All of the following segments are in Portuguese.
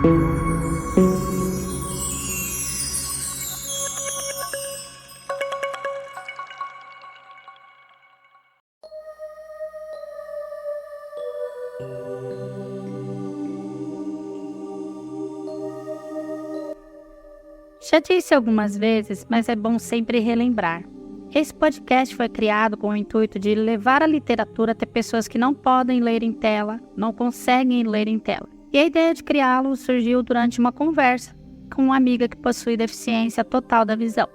Já disse algumas vezes, mas é bom sempre relembrar. Esse podcast foi criado com o intuito de levar a literatura até pessoas que não podem ler em tela, não conseguem ler em tela. E a ideia de criá-lo surgiu durante uma conversa com uma amiga que possui deficiência total da visão.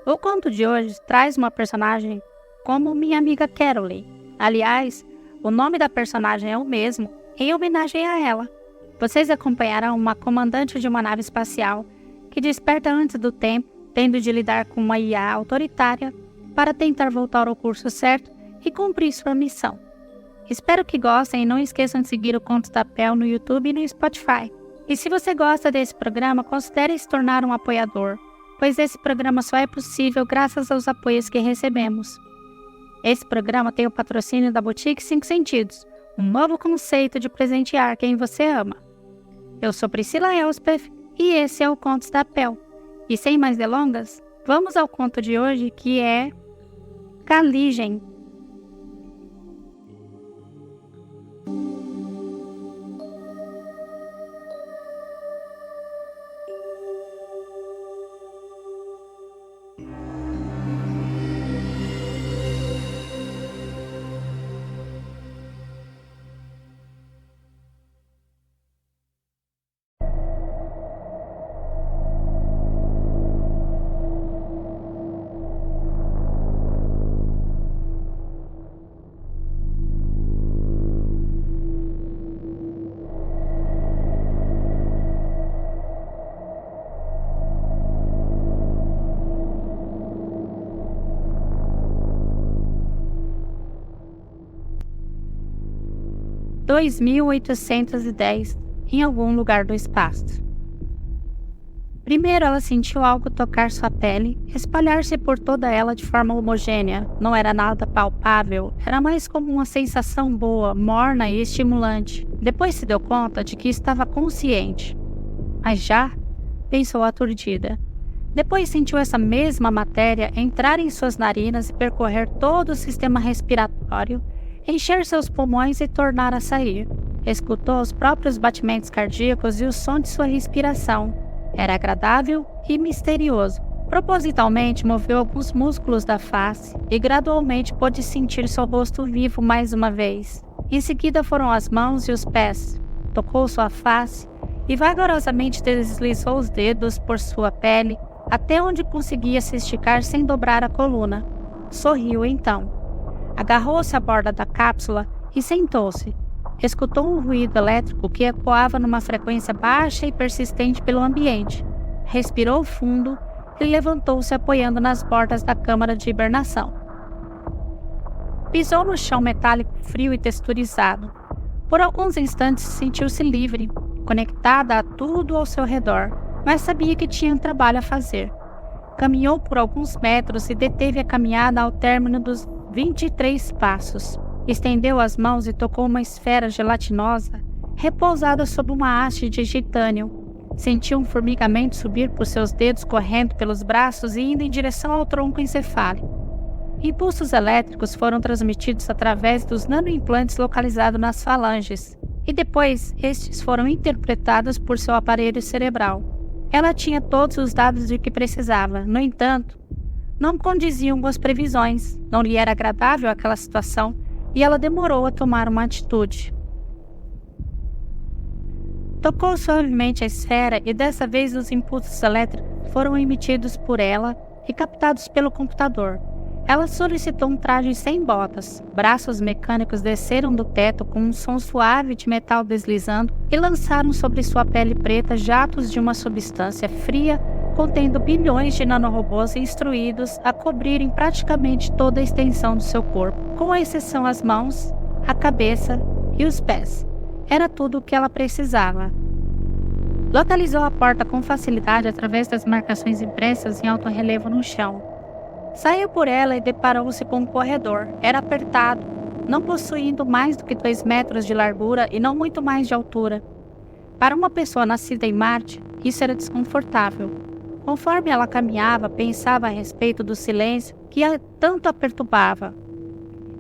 O conto de hoje traz uma personagem como minha amiga Caroline. Aliás, o nome da personagem é o mesmo, em homenagem a ela. Vocês acompanharão uma comandante de uma nave espacial que desperta antes do tempo, tendo de lidar com uma IA autoritária para tentar voltar ao curso certo e cumprir sua missão. Espero que gostem e não esqueçam de seguir o Contos da Pel no YouTube e no Spotify. E se você gosta desse programa, considere se tornar um apoiador, pois esse programa só é possível graças aos apoios que recebemos. Esse programa tem o patrocínio da Boutique 5 Sentidos, um novo conceito de presentear quem você ama. Eu sou Priscila Elspeth e esse é o Contos da Pel. E sem mais delongas, vamos ao conto de hoje, que é Caligem. (2810) em algum lugar do espaço. Primeiro ela sentiu algo tocar sua pele, espalhar-se por toda ela de forma homogênea. Não era nada palpável, era mais como uma sensação boa, morna e estimulante. Depois se deu conta de que estava consciente. Mas já? Pensou aturdida. Depois sentiu essa mesma matéria entrar em suas narinas e percorrer todo o sistema respiratório, encher seus pulmões e tornar a sair. Escutou os próprios batimentos cardíacos e o som de sua respiração. Era agradável e misterioso. Propositalmente moveu alguns músculos da face e gradualmente pôde sentir seu rosto vivo mais uma vez. Em seguida foram as mãos e os pés. Tocou sua face e vagarosamente deslizou os dedos por sua pele até onde conseguia se esticar sem dobrar a coluna. Sorriu então. Agarrou-se à borda da cápsula e sentou-se. Escutou um ruído elétrico que ecoava numa frequência baixa e persistente pelo ambiente. Respirou fundo e levantou-se apoiando nas bordas da câmara de hibernação. Pisou no chão metálico frio e texturizado. Por alguns instantes sentiu-se livre, conectada a tudo ao seu redor, mas sabia que tinha um trabalho a fazer. Caminhou por alguns metros e deteve a caminhada ao término dos 23 passos. Estendeu as mãos e tocou uma esfera gelatinosa repousada sob uma haste de titânio. Sentiu um formigamento subir por seus dedos, correndo pelos braços e indo em direção ao tronco encefálico. Impulsos elétricos foram transmitidos através dos nanoimplantes localizados nas falanges, e depois estes foram interpretados por seu aparelho cerebral. Ela tinha todos os dados de que precisava, no entanto, não condiziam com as previsões, não lhe era agradável aquela situação, e ela demorou a tomar uma atitude. Tocou suavemente a esfera e dessa vez os impulsos elétricos foram emitidos por ela e captados pelo computador. Ela solicitou um traje sem botas. Braços mecânicos desceram do teto com um som suave de metal deslizando e lançaram sobre sua pele preta jatos de uma substância fria contendo bilhões de nanorobôs instruídos a cobrirem praticamente toda a extensão do seu corpo, com exceção as mãos, a cabeça e os pés. Era tudo o que ela precisava. Localizou a porta com facilidade através das marcações impressas em alto relevo no chão. Saiu por ela e deparou-se com um corredor. Era apertado, não possuindo mais do que 2 metros de largura e não muito mais de altura. Para uma pessoa nascida em Marte, isso era desconfortável. Conforme ela caminhava, pensava a respeito do silêncio que tanto a perturbava.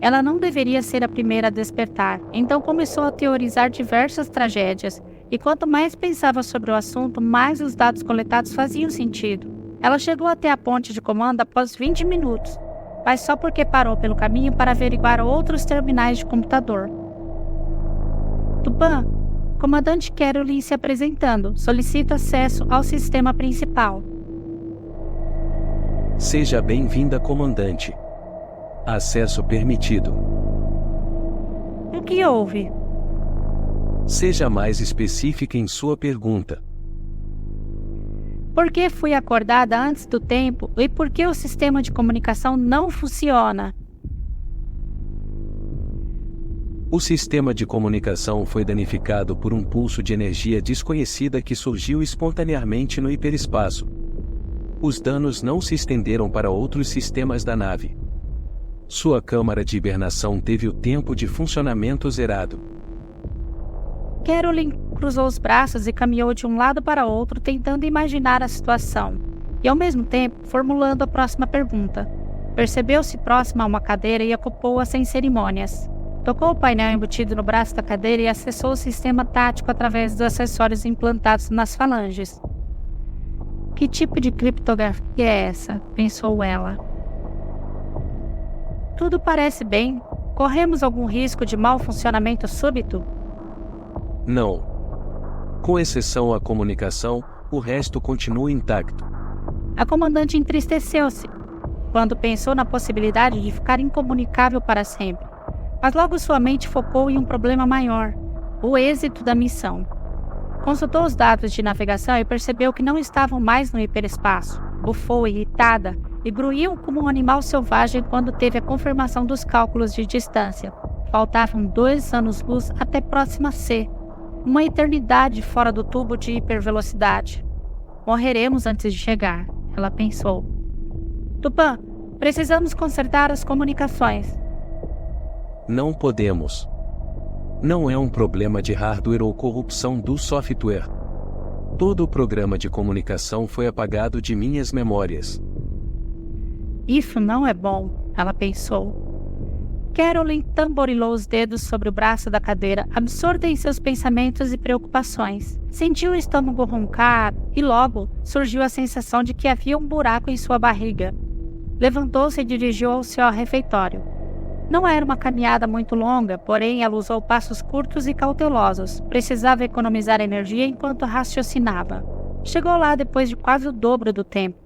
Ela não deveria ser a primeira a despertar, então começou a teorizar diversas tragédias, e quanto mais pensava sobre o assunto, mais os dados coletados faziam sentido. Ela chegou até a ponte de comando após 20 minutos, mas só porque parou pelo caminho para averiguar outros terminais de computador. Tupã, comandante Carolyn se apresentando, solicita acesso ao sistema principal. Seja bem-vinda, comandante. Acesso permitido. O que houve? Seja mais específica em sua pergunta. Por que fui acordada antes do tempo e por que o sistema de comunicação não funciona? O sistema de comunicação foi danificado por um pulso de energia desconhecida que surgiu espontaneamente no hiperespaço. Os danos não se estenderam para outros sistemas da nave. Sua câmara de hibernação teve o tempo de funcionamento zerado. Carolyn cruzou os braços e caminhou de um lado para outro, tentando imaginar a situação, e ao mesmo tempo formulando a próxima pergunta. Percebeu-se próxima a uma cadeira e ocupou-a sem cerimônias. Tocou o painel embutido no braço da cadeira e acessou o sistema tático através dos acessórios implantados nas falanges. Que tipo de criptografia é essa? Pensou ela. Tudo parece bem. Corremos algum risco de mau funcionamento súbito? Não. Com exceção à comunicação, o resto continua intacto. A comandante entristeceu-se quando pensou na possibilidade de ficar incomunicável para sempre. Mas logo sua mente focou em um problema maior: o êxito da missão. Consultou os dados de navegação e percebeu que não estavam mais no hiperespaço. Bufou irritada e grunhiu como um animal selvagem quando teve a confirmação dos cálculos de distância. Faltavam 2 anos-luz até próxima C. Uma eternidade fora do tubo de hipervelocidade. Morreremos antes de chegar, ela pensou. Tupã, precisamos consertar as comunicações. Não podemos. Não é um problema de hardware ou corrupção do software. Todo o programa de comunicação foi apagado de minhas memórias. Isso não é bom, ela pensou. Carolyn tamborilou os dedos sobre o braço da cadeira, absorta em seus pensamentos e preocupações. Sentiu o estômago roncar e logo surgiu a sensação de que havia um buraco em sua barriga. Levantou-se e dirigiu ao seu refeitório. Não era uma caminhada muito longa, porém ela usou passos curtos e cautelosos. Precisava economizar energia enquanto raciocinava. Chegou lá depois de quase o dobro do tempo.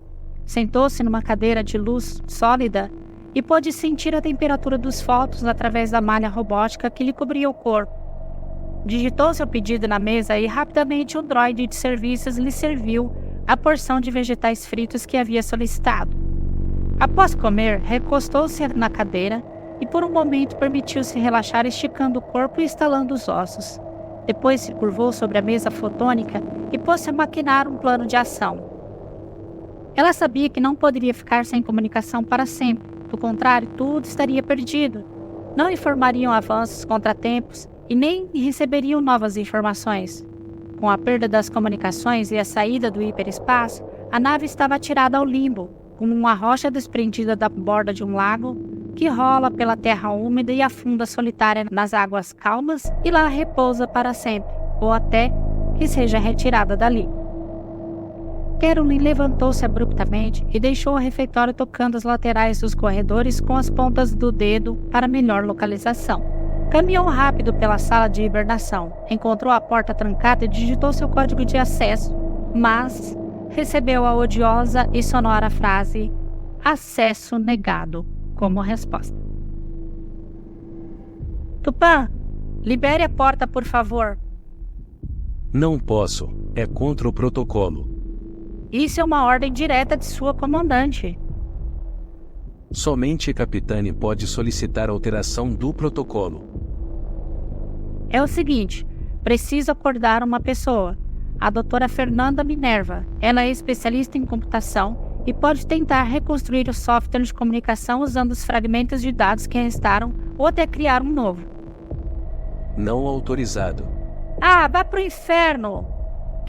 Sentou-se numa cadeira de luz sólida e pôde sentir a temperatura dos fótons através da malha robótica que lhe cobria o corpo. Digitou seu pedido na mesa e rapidamente o droide de serviços lhe serviu a porção de vegetais fritos que havia solicitado. Após comer, recostou-se na cadeira e por um momento permitiu-se relaxar, esticando o corpo e estalando os ossos. Depois se curvou sobre a mesa fotônica e pôs-se a maquinar um plano de ação. Ela sabia que não poderia ficar sem comunicação para sempre. Do contrário, tudo estaria perdido. Não informariam avanços, contratempos e nem receberiam novas informações. Com a perda das comunicações e a saída do hiperespaço, a nave estava atirada ao limbo, como uma rocha desprendida da borda de um lago que rola pela terra úmida e afunda solitária nas águas calmas e lá repousa para sempre, ou até que seja retirada dali. Carolyn levantou-se abruptamente e deixou o refeitório tocando as laterais dos corredores com as pontas do dedo para melhor localização. Caminhou rápido pela sala de hibernação, encontrou a porta trancada e digitou seu código de acesso, mas recebeu a odiosa e sonora frase "acesso negado" como resposta. Tupã, libere a porta, por favor. Não posso, é contra o protocolo. Isso é uma ordem direta de sua comandante. Somente Capitane pode solicitar alteração do protocolo. É o seguinte, preciso acordar uma pessoa. A doutora Fernanda Minerva. Ela é especialista em computação e pode tentar reconstruir o software de comunicação usando os fragmentos de dados que restaram ou até criar um novo. Não autorizado. Ah, vá pro inferno!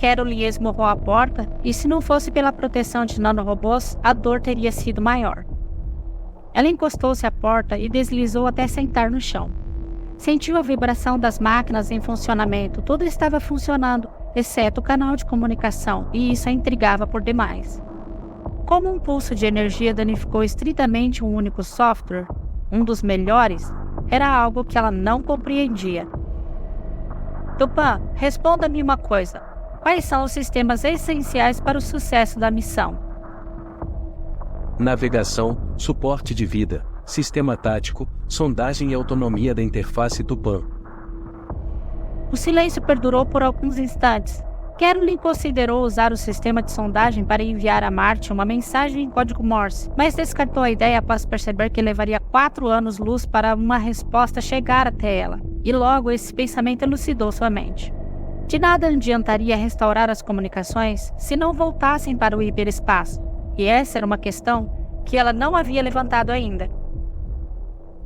Carolyn esmurrou a porta, e se não fosse pela proteção de nanorobôs, a dor teria sido maior. Ela encostou-se à porta e deslizou até sentar no chão. Sentiu a vibração das máquinas em funcionamento. Tudo estava funcionando, exceto o canal de comunicação, e isso a intrigava por demais. Como um pulso de energia danificou estritamente um único software, um dos melhores, era algo que ela não compreendia. Tupã, responda-me uma coisa. Quais são os sistemas essenciais para o sucesso da missão? Navegação, suporte de vida, sistema tático, sondagem e autonomia da interface Tupã. O silêncio perdurou por alguns instantes. Carolyn considerou usar o sistema de sondagem para enviar a Marte uma mensagem em código Morse, mas descartou a ideia após perceber que levaria 4 anos-luz para uma resposta chegar até ela, e logo esse pensamento elucidou sua mente. De nada adiantaria restaurar as comunicações se não voltassem para o hiperespaço, e essa era uma questão que ela não havia levantado ainda.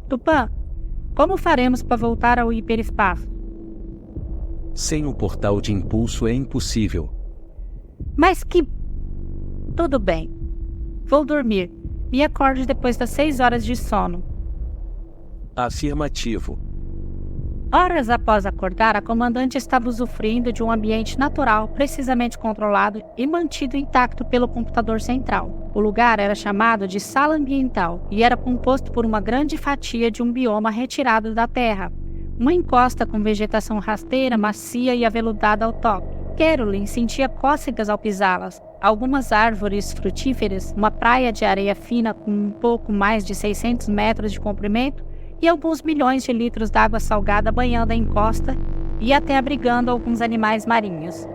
Tupã, como faremos para voltar ao hiperespaço? Sem um portal de impulso é impossível. Mas que... Tudo bem. Vou dormir. Me acorde depois das 6 horas de sono. Afirmativo. Horas após acordar, a comandante estava usufruindo de um ambiente natural, precisamente controlado e mantido intacto pelo computador central. O lugar era chamado de Sala Ambiental e era composto por uma grande fatia de um bioma retirado da Terra. Uma encosta com vegetação rasteira, macia e aveludada ao toque. Carolyn sentia cócegas ao pisá-las. Algumas árvores frutíferas, uma praia de areia fina com um pouco mais de 600 metros de comprimento e alguns milhões de litros d'água salgada banhando a encosta e até abrigando alguns animais marinhos.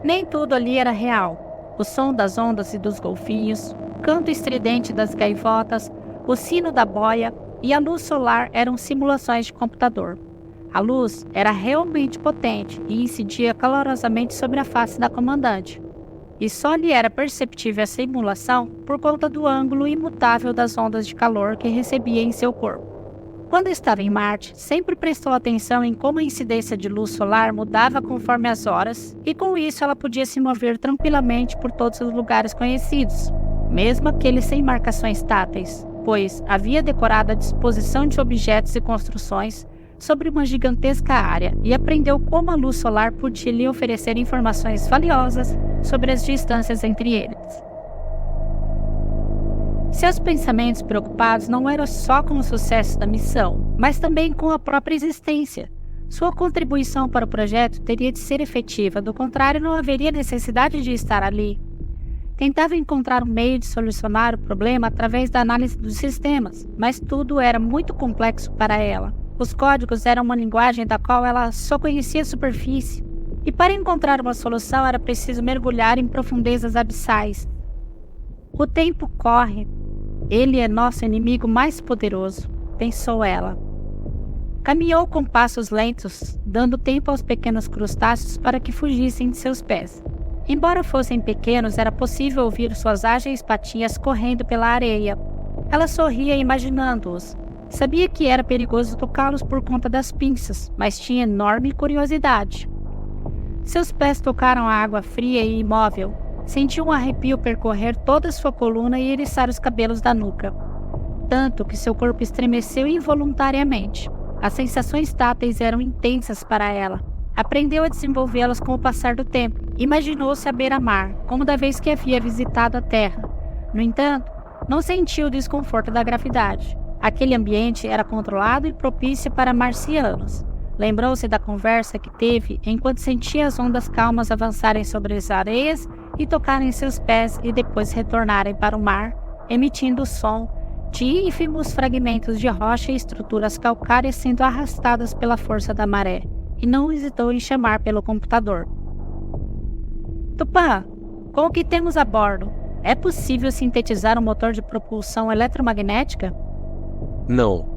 Nem tudo ali era real. O som das ondas e dos golfinhos, o canto estridente das gaivotas, o sino da boia e a luz solar eram simulações de computador. A luz era realmente potente e incidia calorosamente sobre a face da comandante. E só lhe era perceptível a simulação por conta do ângulo imutável das ondas de calor que recebia em seu corpo. Quando estava em Marte, sempre prestou atenção em como a incidência de luz solar mudava conforme as horas, e com isso ela podia se mover tranquilamente por todos os lugares conhecidos, mesmo aqueles sem marcações táteis, pois havia decorado a disposição de objetos e construções sobre uma gigantesca área e aprendeu como a luz solar podia lhe oferecer informações valiosas sobre as distâncias entre eles. Seus pensamentos preocupados não eram só com o sucesso da missão, mas também com a própria existência. Sua contribuição para o projeto teria de ser efetiva, do contrário não haveria necessidade de estar ali. Tentava encontrar um meio de solucionar o problema através da análise dos sistemas, mas tudo era muito complexo para ela. Os códigos eram uma linguagem da qual ela só conhecia a superfície, e para encontrar uma solução era preciso mergulhar em profundezas abissais. O tempo corre. Ele é nosso inimigo mais poderoso, pensou ela. Caminhou com passos lentos, dando tempo aos pequenos crustáceos para que fugissem de seus pés. Embora fossem pequenos, era possível ouvir suas ágeis patinhas correndo pela areia. Ela sorria imaginando-os. Sabia que era perigoso tocá-los por conta das pinças, mas tinha enorme curiosidade. Seus pés tocaram a água fria e imóvel. Sentiu um arrepio percorrer toda sua coluna e eriçar os cabelos da nuca. Tanto que seu corpo estremeceu involuntariamente. As sensações táteis eram intensas para ela. Aprendeu a desenvolvê-las com o passar do tempo. Imaginou-se à beira-mar, como da vez que havia visitado a Terra. No entanto, não sentiu o desconforto da gravidade. Aquele ambiente era controlado e propício para marcianos. Lembrou-se da conversa que teve enquanto sentia as ondas calmas avançarem sobre as areias e tocarem seus pés e depois retornarem para o mar, emitindo o som de ínfimos fragmentos de rocha e estruturas calcárias sendo arrastadas pela força da maré, e não hesitou em chamar pelo computador. Tupã, com o que temos a bordo, é possível sintetizar um motor de propulsão eletromagnética? Não.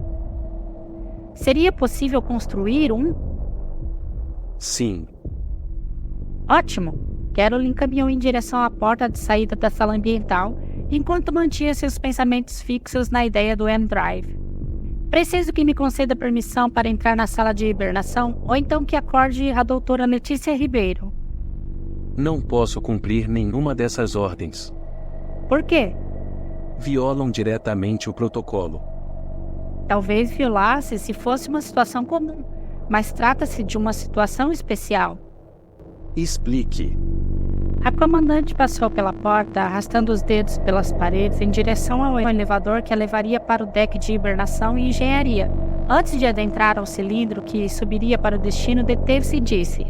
Seria possível construir um? Sim. Ótimo! Carolyn caminhou em direção à porta de saída da sala ambiental, enquanto mantinha seus pensamentos fixos na ideia do M-Drive. Preciso que me conceda permissão para entrar na sala de hibernação, ou então que acorde a doutora Letícia Ribeiro. Não posso cumprir nenhuma dessas ordens. Por quê? Violam diretamente o protocolo. Talvez violasse se fosse uma situação comum, mas trata-se de uma situação especial. Explique. A comandante passou pela porta, arrastando os dedos pelas paredes em direção ao elevador que a levaria para o deck de hibernação e engenharia. Antes de adentrar ao cilindro que subiria para o destino, deteve-se e disse: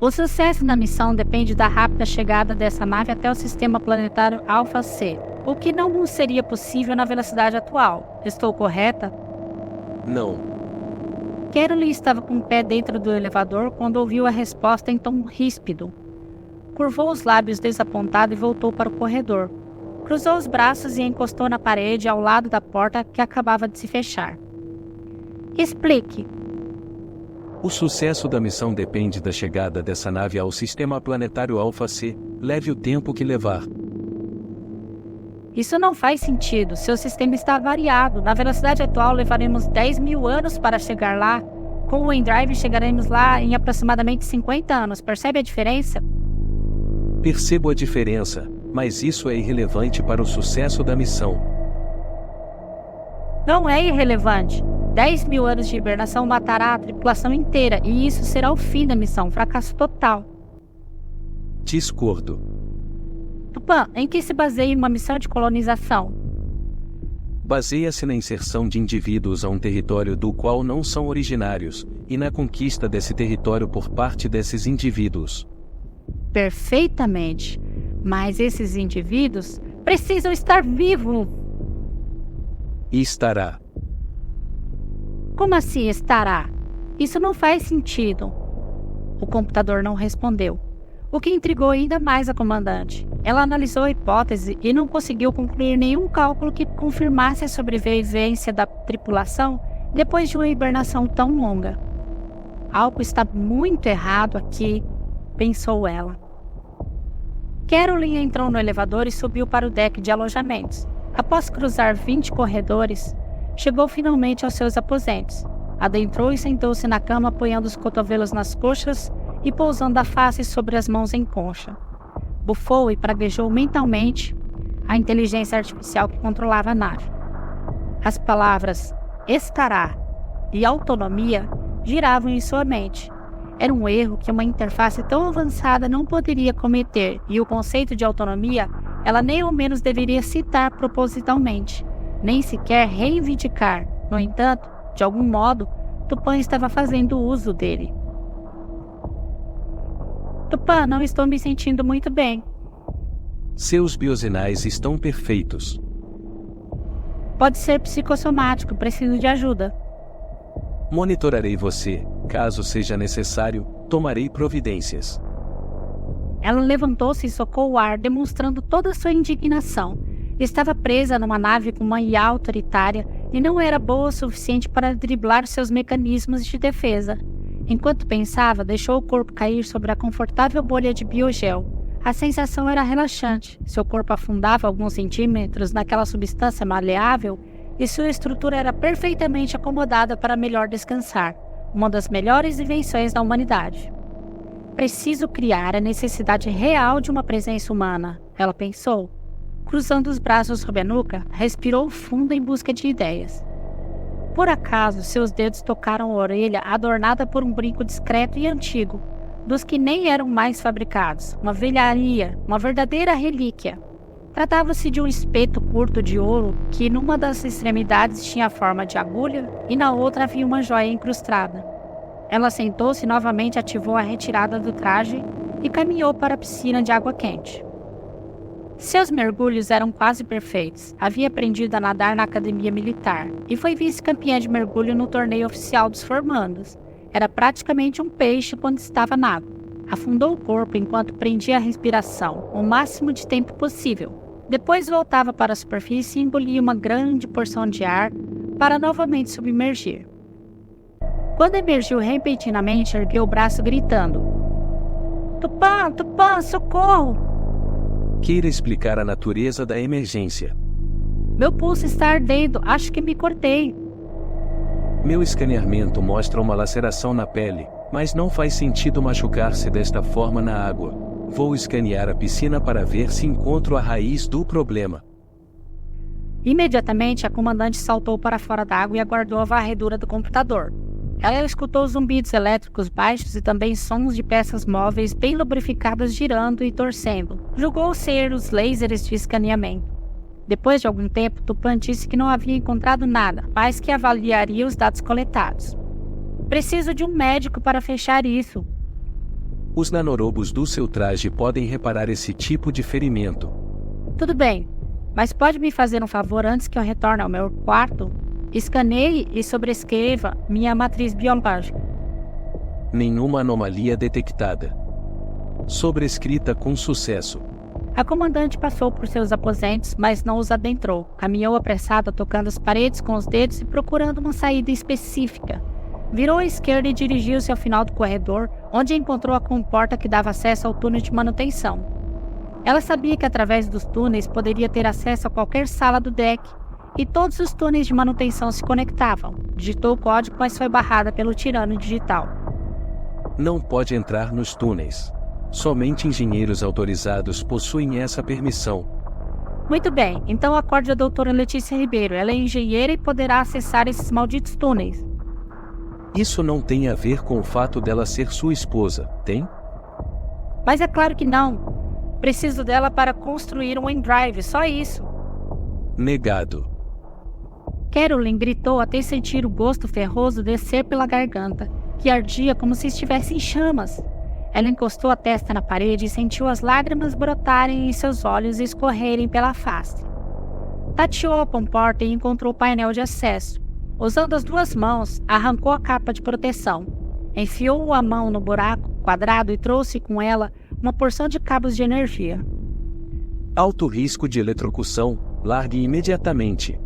o sucesso da missão depende da rápida chegada dessa nave até o sistema planetário Alpha C, o que não seria possível na velocidade atual. Estou correta? Não. Carolyn estava com o pé dentro do elevador quando ouviu a resposta em tom ríspido. Curvou os lábios desapontado e voltou para o corredor. Cruzou os braços e encostou na parede ao lado da porta que acabava de se fechar. Explique. O sucesso da missão depende da chegada dessa nave ao sistema planetário Alpha C, leve o tempo que levar. Isso não faz sentido. Seu sistema está variado. Na velocidade atual levaremos 10.000 anos para chegar lá. Com o Endrive chegaremos lá em aproximadamente 50 anos. Percebe a diferença? Percebo a diferença, mas isso é irrelevante para o sucesso da missão. Não é irrelevante. 10.000 anos de hibernação matará a tripulação inteira e isso será o fim da missão, fracasso total. Discordo. Tupã, em que se baseia uma missão de colonização? Baseia-se na inserção de indivíduos a um território do qual não são originários, e na conquista desse território por parte desses indivíduos. Perfeitamente. Mas esses indivíduos precisam estar vivos. E estará. Como assim estará? Isso não faz sentido. O computador não respondeu, o que intrigou ainda mais a comandante. Ela analisou a hipótese e não conseguiu concluir nenhum cálculo que confirmasse a sobrevivência da tripulação depois de uma hibernação tão longa. Algo está muito errado aqui, pensou ela. Carolyn entrou no elevador e subiu para o deck de alojamentos. Após cruzar 20 corredores, chegou finalmente aos seus aposentos. Adentrou e sentou-se na cama apoiando os cotovelos nas coxas e pousando a face sobre as mãos em concha. Bufou e praguejou mentalmente a inteligência artificial que controlava a nave. As palavras estará e autonomia giravam em sua mente. Era um erro que uma interface tão avançada não poderia cometer, e o conceito de autonomia ela nem ao menos deveria citar propositalmente, nem sequer reivindicar. No entanto, de algum modo, Tupã estava fazendo uso dele. Tupã, não estou me sentindo muito bem. Seus biosinais estão perfeitos. Pode ser psicossomático, preciso de ajuda. Monitorarei você. Caso seja necessário, tomarei providências. Ela levantou-se e socou o ar, demonstrando toda a sua indignação. Estava presa numa nave com uma IA autoritária e não era boa o suficiente para driblar seus mecanismos de defesa. Enquanto pensava, deixou o corpo cair sobre a confortável bolha de biogel. A sensação era relaxante. Seu corpo afundava alguns centímetros naquela substância maleável e sua estrutura era perfeitamente acomodada para melhor descansar. Uma das melhores invenções da humanidade. Preciso criar a necessidade real de uma presença humana, ela pensou. Cruzando os braços sob a nuca, respirou fundo em busca de ideias. Por acaso, seus dedos tocaram a orelha adornada por um brinco discreto e antigo, dos que nem eram mais fabricados, uma velharia, uma verdadeira relíquia. Tratava-se de um espeto curto de ouro que numa das extremidades tinha a forma de agulha e na outra havia uma joia incrustada. Ela sentou-se e novamente ativou a retirada do traje e caminhou para a piscina de água quente. Seus mergulhos eram quase perfeitos. Havia aprendido a nadar na academia militar e foi vice-campeã de mergulho no torneio oficial dos formandos. Era praticamente um peixe quando estava na água. Afundou o corpo enquanto prendia a respiração, o máximo de tempo possível. Depois voltava para a superfície e engolia uma grande porção de ar para novamente submergir. Quando emergiu repentinamente, ergueu o braço gritando: Tupã, Tupã, socorro! Queira explicar a natureza da emergência. Meu pulso está ardendo, acho que me cortei. Meu escaneamento mostra uma laceração na pele, mas não faz sentido machucar-se desta forma na água. Vou escanear a piscina para ver se encontro a raiz do problema. Imediatamente, a comandante saltou para fora da água e aguardou a varredura do computador. Ela escutou zumbidos elétricos baixos e também sons de peças móveis bem lubrificadas girando e torcendo. Julgou ser os lasers de escaneamento. Depois de algum tempo, Tupã disse que não havia encontrado nada, mas que avaliaria os dados coletados. Preciso de um médico para fechar isso. Os nanorobos do seu traje podem reparar esse tipo de ferimento. Tudo bem, mas pode me fazer um favor antes que eu retorne ao meu quarto? Escaneie e sobrescreva minha matriz biológica. Nenhuma anomalia detectada. Sobrescrita com sucesso. A comandante passou por seus aposentos, mas não os adentrou. Caminhou apressada, tocando as paredes com os dedos e procurando uma saída específica. Virou à esquerda e dirigiu-se ao final do corredor, onde encontrou a comporta que dava acesso ao túnel de manutenção. Ela sabia que através dos túneis poderia ter acesso a qualquer sala do deck, e todos os túneis de manutenção se conectavam. Digitou o código, mas foi barrada pelo tirano digital. Não pode entrar nos túneis. Somente engenheiros autorizados possuem essa permissão. Muito bem, então acorde a doutora Letícia Ribeiro. Ela é engenheira e poderá acessar esses malditos túneis. Isso não tem a ver com o fato dela ser sua esposa, tem? Mas é claro que não. Preciso dela para construir um endrive, só isso. Negado. Carolyn gritou até sentir o gosto ferroso descer pela garganta, que ardia como se estivesse em chamas. Ela encostou a testa na parede e sentiu as lágrimas brotarem em seus olhos e escorrerem pela face. Tateou a comporta e encontrou o painel de acesso. Usando as duas mãos, arrancou a capa de proteção. Enfiou a mão no buraco quadrado e trouxe com ela uma porção de cabos de energia. Alto risco de eletrocução, largue imediatamente.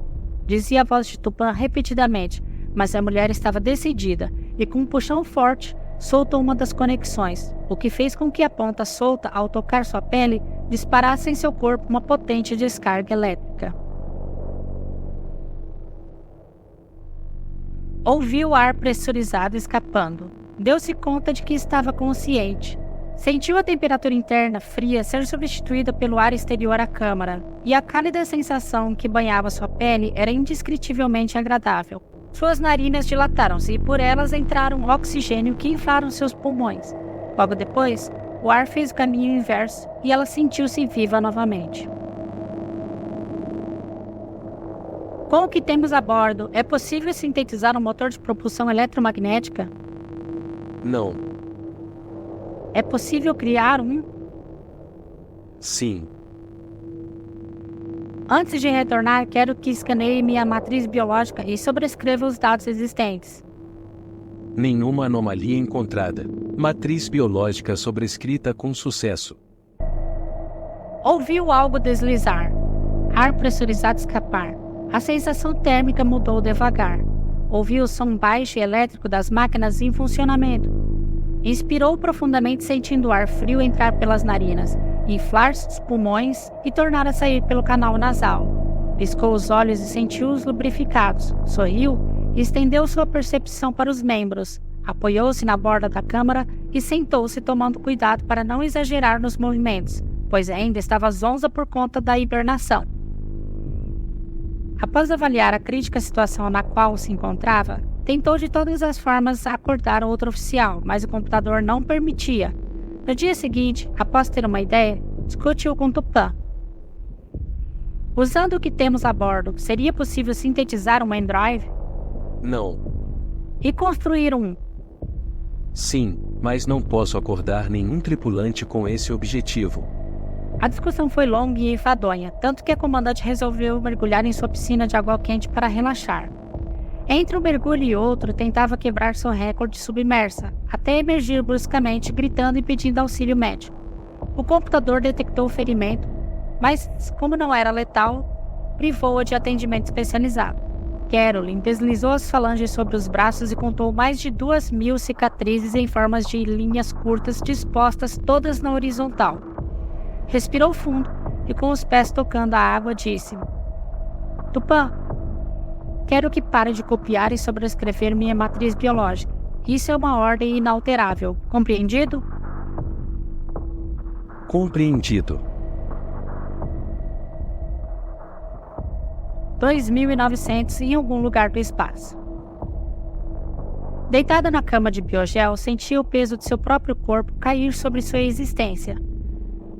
Dizia a voz de Tupã repetidamente, mas a mulher estava decidida e, com um puxão forte, soltou uma das conexões, o que fez com que a ponta solta, ao tocar sua pele, disparasse em seu corpo uma potente descarga elétrica. Ouviu o ar pressurizado escapando. Deu-se conta de que estava consciente. Sentiu a temperatura interna fria ser substituída pelo ar exterior à câmara, e a cálida sensação que banhava sua pele era indescritivelmente agradável. Suas narinas dilataram-se e por elas entraram oxigênio que inflaram seus pulmões. Logo depois, o ar fez o caminho inverso e ela sentiu-se viva novamente. Com o que temos a bordo, é possível sintetizar um motor de propulsão eletromagnética? Não. É possível criar um? Sim. Antes de retornar, quero que escaneie minha matriz biológica e sobrescreva os dados existentes. Nenhuma anomalia encontrada. Matriz biológica sobrescrita com sucesso. Ouviu algo deslizar. Ar pressurizado escapar. A sensação térmica mudou devagar. Ouviu o som baixo e elétrico das máquinas em funcionamento. Inspirou profundamente, sentindo o ar frio entrar pelas narinas, inflar os pulmões e tornar a sair pelo canal nasal. Piscou os olhos e sentiu-os lubrificados. Sorriu e estendeu sua percepção para os membros. Apoiou-se na borda da câmara e sentou-se, tomando cuidado para não exagerar nos movimentos, pois ainda estava zonza por conta da hibernação. Após avaliar a crítica situação na qual se encontrava, tentou de todas as formas acordar outro oficial, mas o computador não permitia. No dia seguinte, após ter uma ideia, discutiu com Tupã. Usando o que temos a bordo, seria possível sintetizar um endrive? Não. E construir um? Sim, mas não posso acordar nenhum tripulante com esse objetivo. A discussão foi longa e enfadonha, tanto que a comandante resolveu mergulhar em sua piscina de água quente para relaxar. Entre um mergulho e outro, tentava quebrar seu recorde submersa, até emergir bruscamente, gritando e pedindo auxílio médico. O computador detectou o ferimento, mas, como não era letal, privou-a de atendimento especializado. Carolyn deslizou as falanges sobre os braços e contou mais de 2.000 cicatrizes em formas de linhas curtas dispostas todas na horizontal. Respirou fundo e, com os pés tocando a água, disse: Tupã, quero que pare de copiar e sobrescrever minha matriz biológica. Isso é uma ordem inalterável. Compreendido? Compreendido. 2.900 em algum lugar do espaço. Deitada na cama de biogel, sentia o peso de seu próprio corpo cair sobre sua existência.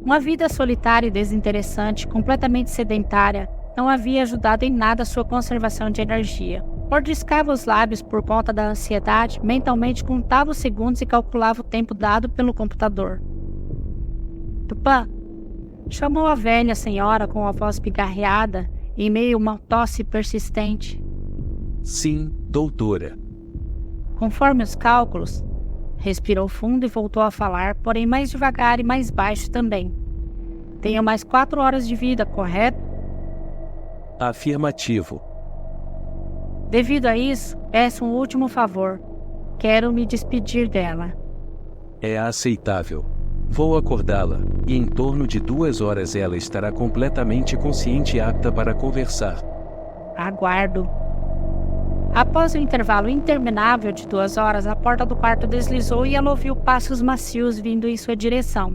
Uma vida solitária e desinteressante, completamente sedentária, não havia ajudado em nada a sua conservação de energia. Mordiscava os lábios por conta da ansiedade, mentalmente contava os segundos e calculava o tempo dado pelo computador. Tupã, chamou a velha senhora com a voz pigarreada, em meio a uma tosse persistente. Sim, doutora. Conforme os cálculos, respirou fundo e voltou a falar, porém mais devagar e mais baixo também. Tenho mais 4 horas de vida, correto? Afirmativo. Devido a isso, peço um último favor. Quero me despedir dela. É aceitável. Vou acordá-la, e em torno de 2 horas ela estará completamente consciente e apta para conversar. Aguardo. Após um intervalo interminável de 2 horas, a porta do quarto deslizou e ela ouviu passos macios vindo em sua direção.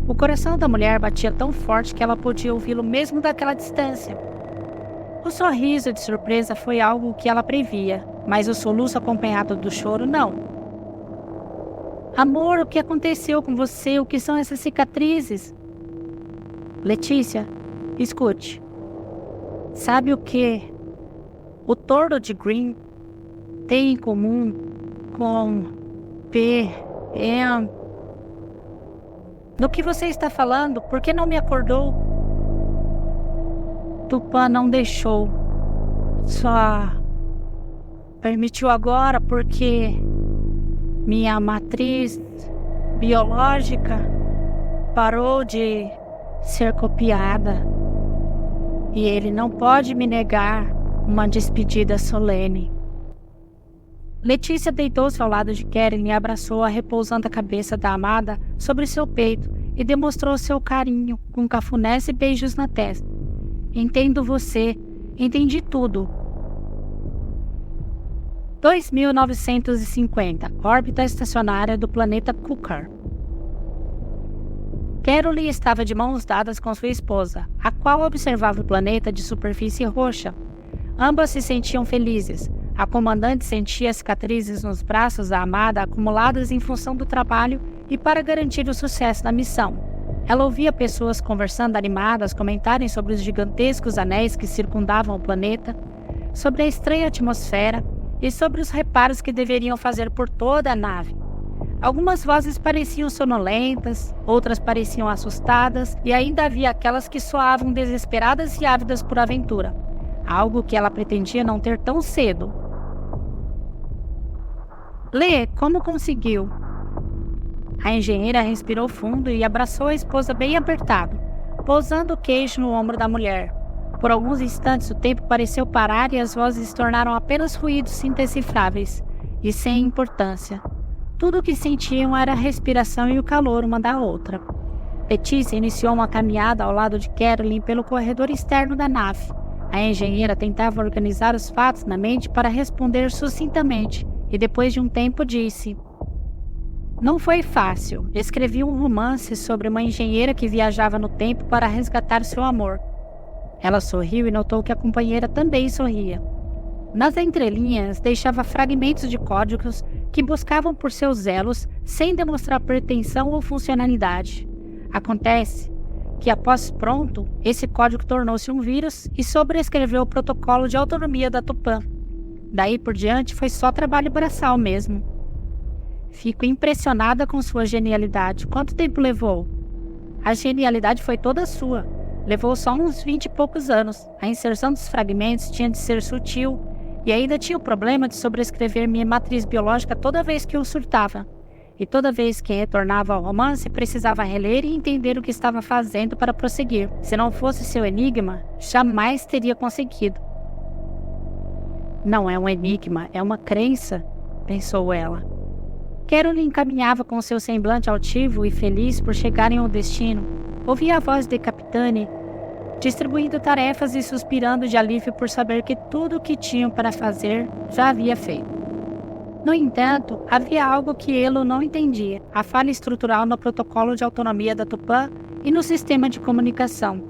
O coração da mulher batia tão forte que ela podia ouvi-lo mesmo daquela distância. O sorriso de surpresa foi algo que ela previa, mas o soluço acompanhado do choro não. Amor, o que aconteceu com você? O que são essas cicatrizes? Letícia, escute. Sabe o que o tordo de Green tem em comum com PM? Do que você está falando? Por que não me acordou? Tupã não deixou. Só permitiu agora porque minha matriz biológica parou de ser copiada. E ele não pode me negar uma despedida solene. Letícia deitou-se ao lado de Karen e abraçou-a, repousando a cabeça da amada sobre seu peito e demonstrou seu carinho com cafunés e beijos na testa. Entendo você. Entendi tudo. 2.950, órbita estacionária do planeta Kukar. Carolyn estava de mãos dadas com sua esposa, a qual observava o planeta de superfície roxa. Ambas se sentiam felizes. A comandante sentia cicatrizes nos braços da amada acumuladas em função do trabalho e para garantir o sucesso da missão. Ela ouvia pessoas conversando animadas comentarem sobre os gigantescos anéis que circundavam o planeta, sobre a estranha atmosfera e sobre os reparos que deveriam fazer por toda a nave. Algumas vozes pareciam sonolentas, outras pareciam assustadas e ainda havia aquelas que soavam desesperadas e ávidas por aventura, algo que ela pretendia não ter tão cedo. Lê, como conseguiu? A engenheira respirou fundo e abraçou a esposa bem apertado, pousando o queixo no ombro da mulher. Por alguns instantes o tempo pareceu parar e as vozes se tornaram apenas ruídos indecifráveis e sem importância. Tudo o que sentiam era a respiração e o calor uma da outra. Letícia iniciou uma caminhada ao lado de Carolyn pelo corredor externo da nave. A engenheira tentava organizar os fatos na mente para responder sucintamente e depois de um tempo disse: Não foi fácil. Escrevi um romance sobre uma engenheira que viajava no tempo para resgatar seu amor. Ela sorriu e notou que a companheira também sorria. Nas entrelinhas, deixava fragmentos de códigos que buscavam por seus elos sem demonstrar pretensão ou funcionalidade. Acontece que, após pronto, esse código tornou-se um vírus e sobrescreveu o protocolo de autonomia da Tupã. Daí por diante foi só trabalho braçal mesmo. Fico impressionada com sua genialidade. Quanto tempo levou? A genialidade foi toda sua. Levou só uns 20 e poucos anos. A inserção dos fragmentos tinha de ser sutil e ainda tinha o problema de sobrescrever minha matriz biológica toda vez que eu surtava. E toda vez que retornava ao romance, precisava reler e entender o que estava fazendo para prosseguir. Se não fosse seu enigma, jamais teria conseguido. Não é um enigma, é uma crença, pensou ela. Carolyn caminhava com seu semblante altivo e feliz por chegarem ao destino. Ouvia a voz de Capitane distribuindo tarefas e suspirando de alívio por saber que tudo o que tinham para fazer já havia feito. No entanto, havia algo que Elo não entendia: a falha estrutural no protocolo de autonomia da Tupã e no sistema de comunicação,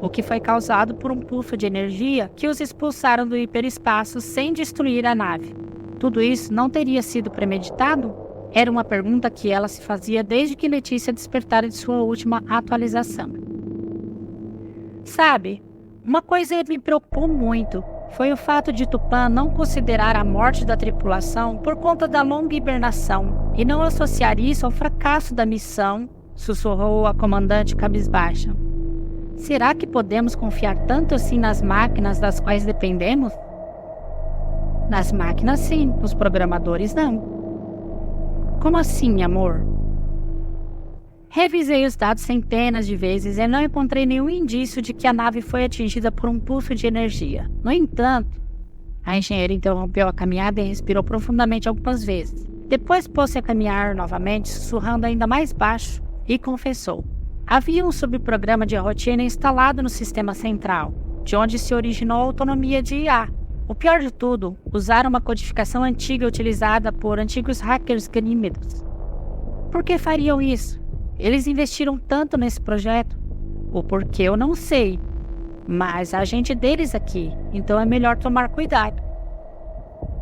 o que foi causado por um pulso de energia que os expulsaram do hiperespaço sem destruir a nave. Tudo isso não teria sido premeditado? Era uma pergunta que ela se fazia desde que Letícia despertara de sua última atualização. Sabe, uma coisa que me preocupou muito foi o fato de Tupã não considerar a morte da tripulação por conta da longa hibernação e não associar isso ao fracasso da missão, sussurrou a comandante cabisbaixa. Será que podemos confiar tanto assim nas máquinas das quais dependemos? Nas máquinas sim, nos programadores não. Como assim, amor? Revisei os dados centenas de vezes e não encontrei nenhum indício de que a nave foi atingida por um pulso de energia. No entanto, a engenheira interrompeu a caminhada e respirou profundamente algumas vezes. Depois pôs-se a caminhar novamente, sussurrando ainda mais baixo, e confessou. Havia um subprograma de rotina instalado no sistema central, de onde se originou a autonomia de IA. O pior de tudo, usaram uma codificação antiga utilizada por antigos hackers ganímedos. Por que fariam isso? Eles investiram tanto nesse projeto? O porquê eu não sei, mas a gente deles aqui, então é melhor tomar cuidado.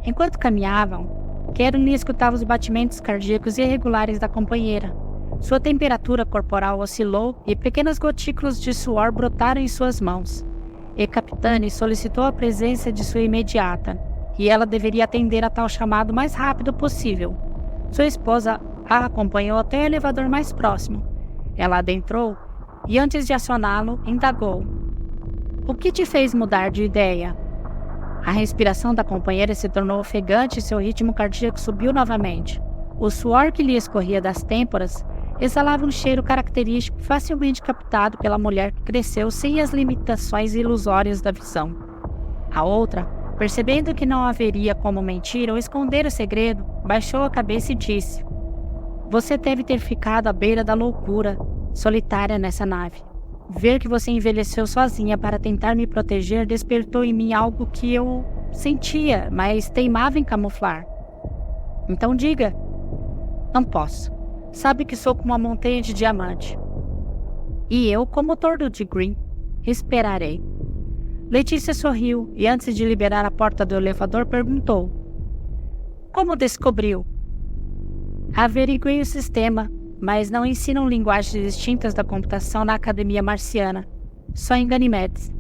Enquanto caminhavam, Caroline escutava os batimentos cardíacos irregulares da companheira. Sua temperatura corporal oscilou e pequenas gotículas de suor brotaram em suas mãos. E Capitani solicitou a presença de sua imediata, e ela deveria atender a tal chamado o mais rápido possível. Sua esposa a acompanhou até o elevador mais próximo. Ela adentrou e, antes de acioná-lo, indagou. O que te fez mudar de ideia? A respiração da companheira se tornou ofegante e seu ritmo cardíaco subiu novamente. O suor que lhe escorria das têmporas exalava um cheiro característico facilmente captado pela mulher que cresceu sem as limitações ilusórias da visão. A outra, percebendo que não haveria como mentir ou esconder o segredo, baixou a cabeça e disse: Você deve ter ficado à beira da loucura, solitária nessa nave. Ver que você envelheceu sozinha para tentar me proteger despertou em mim algo que eu sentia, mas teimava em camuflar. Então diga. Não posso. Sabe que sou como uma montanha de diamante. E eu, como motor do de Green, esperarei. Letícia sorriu e, antes de liberar a porta do elevador, perguntou: Como descobriu? Averiguei o sistema, mas não ensinam linguagens distintas da computação na Academia Marciana, só em Ganymedes.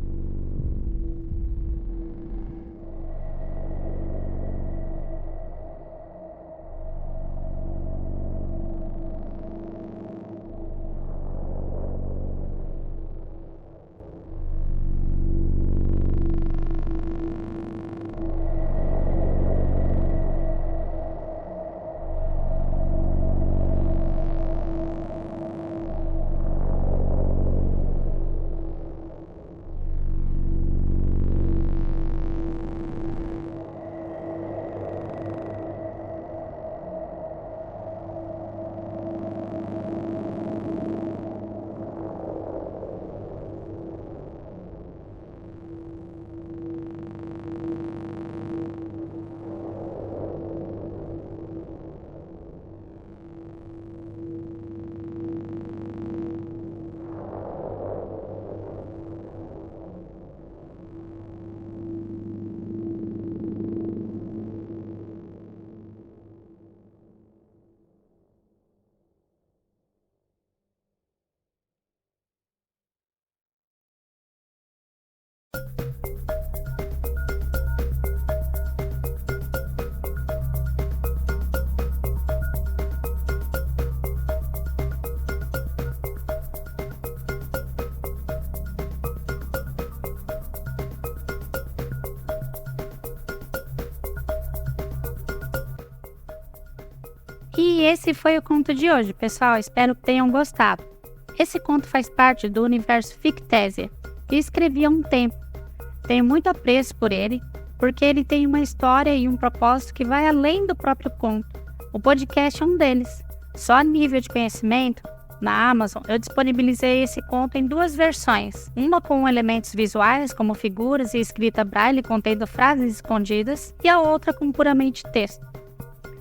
E esse foi o conto de hoje, pessoal. Espero que tenham gostado. Esse conto faz parte do universo Fictésia, que escrevi há um tempo. Tenho muito apreço por ele, porque ele tem uma história e um propósito que vai além do próprio conto. O podcast é um deles. Só a nível de conhecimento, na Amazon, eu disponibilizei esse conto em 2 versões. Uma com elementos visuais, como figuras e escrita braille contendo frases escondidas, e a outra com puramente texto.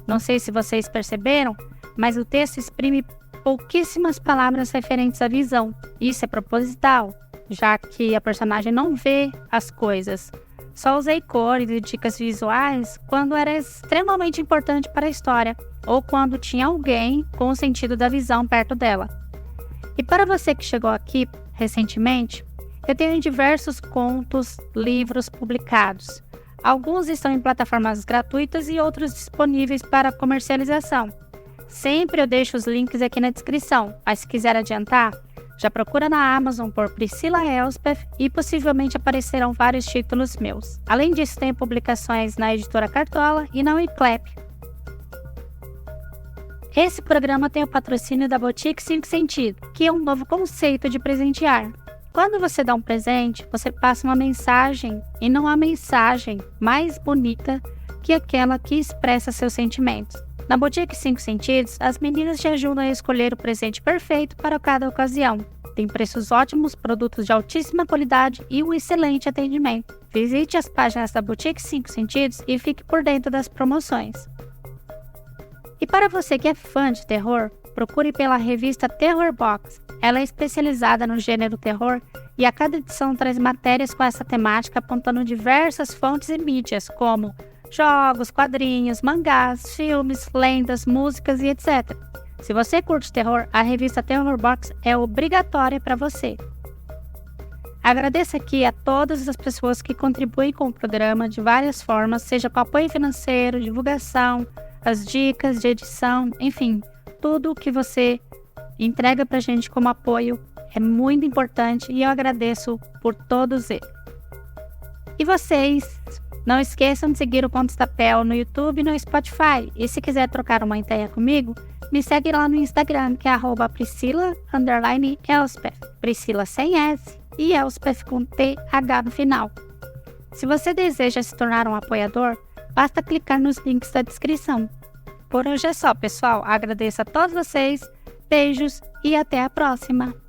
Não sei se vocês perceberam, mas o texto exprime pouquíssimas palavras referentes à visão. Isso é proposital, já que a personagem não vê as coisas. Só usei cores e dicas visuais quando era extremamente importante para a história, ou quando tinha alguém com o sentido da visão perto dela. E para você que chegou aqui recentemente, eu tenho diversos contos, livros publicados. Alguns estão em plataformas gratuitas e outros disponíveis para comercialização. Sempre eu deixo os links aqui na descrição, mas se quiser adiantar, já procura na Amazon por Priscila Elspeth e possivelmente aparecerão vários títulos meus. Além disso, tem publicações na Editora Cartola e na Wiclap. Esse programa tem o patrocínio da Boutique 5 Sentido, que é um novo conceito de presentear. Quando você dá um presente, você passa uma mensagem, e não há mensagem mais bonita que aquela que expressa seus sentimentos. Na Boutique 5 Sentidos, as meninas te ajudam a escolher o presente perfeito para cada ocasião. Tem preços ótimos, produtos de altíssima qualidade e um excelente atendimento. Visite as páginas da Boutique 5 Sentidos e fique por dentro das promoções. E para você que é fã de terror, procure pela revista Terror Box. Ela é especializada no gênero terror e a cada edição traz matérias com essa temática apontando diversas fontes e mídias, como jogos, quadrinhos, mangás, filmes, lendas, músicas e etc. Se você curte terror, a revista Terror Box é obrigatória para você. Agradeço aqui a todas as pessoas que contribuem com o programa de várias formas, seja com apoio financeiro, divulgação, as dicas de edição, enfim, tudo que você entrega pra gente como apoio é muito importante e eu agradeço por todos eles. E vocês, não esqueçam de seguir o Contos da Pel no YouTube e no Spotify. E se quiser trocar uma ideia comigo, me segue lá no Instagram, que é @Priscila_Elspeth. Priscila sem S e Elspeth com TH no final. Se você deseja se tornar um apoiador, basta clicar nos links da descrição. Por hoje é só, pessoal. Agradeço a todos vocês, beijos e até a próxima!